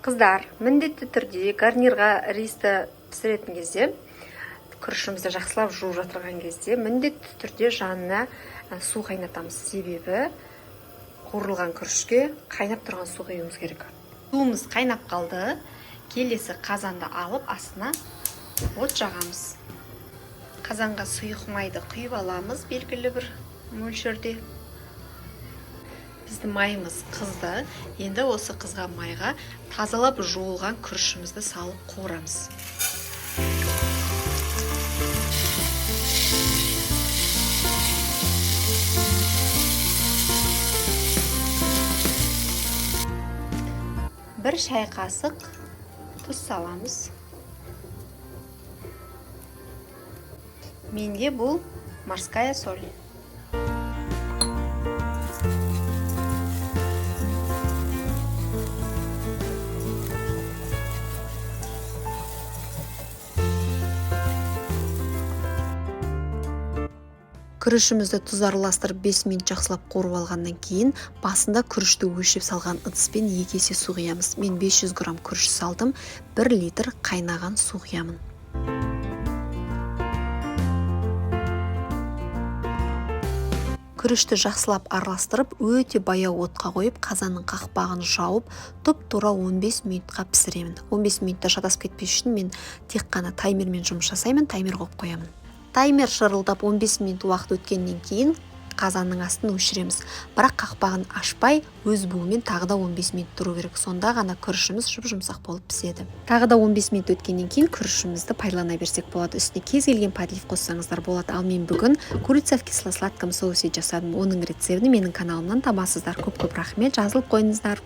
Қыздар, міндетті түрде гарнирға ристі пісіретін кезде, күрішімізді жақсылап жуып жатырған кезде, міндетті түрде жанына су қайнатамыз. Себебі қуырылған күрішке қайнап тұрған су құюымыз керек. Суымыз қайнап қалды. Келесі қазанды алып, астына от жағамыз. Қазанға сұйық майды құйып аламыз белгілі бір мөлшерде. Біздің майымыз қызды. Енді осы қызған майға тазалап жуылған күрішімізді салып қуырамыз. Бір шай қасық тұз саламыз. Менде бұл морская соль. Күрішімізді тұз араластырып 5 минут жақсылап қуырып алғаннан кейін басында күрішті өлшеп салған ыдыспен 2 есе су құямыз. Мен 500 грамм күріш салдым, 1 литр қайнаған су құямын. Күрішті жақсылап араластырып, өте баяу отқа қойып, қазанның қақпағын жауып, тұп-тура 15 минутқа пісіремін. 15 минутта шатасып кетпес үшін мен тек қана таймермен жұмыс жасаймын, таймер қойып қоямын. Таймер шырылдап 15 минут уақыт өткеннен кейін қазанның астын өшіреміз. Бірақ қақпағын ашпай, өз буымен тағы да 15 минут тұру керек. Сонда ғана күрішіміз жұп-жұмсақ болып піседі. Тағы да 15 минут өткеннен кейін күрішімізді пайдалана берсек болады. Үстіне кез келген подлив қоссаңыздар болады. Ал мен бүгін курица в кисло-сладком соусе жасадым. Оның рецептін менің каналымнан табасыздар. Көп-көп рахмет, жазылып қойыңыздар.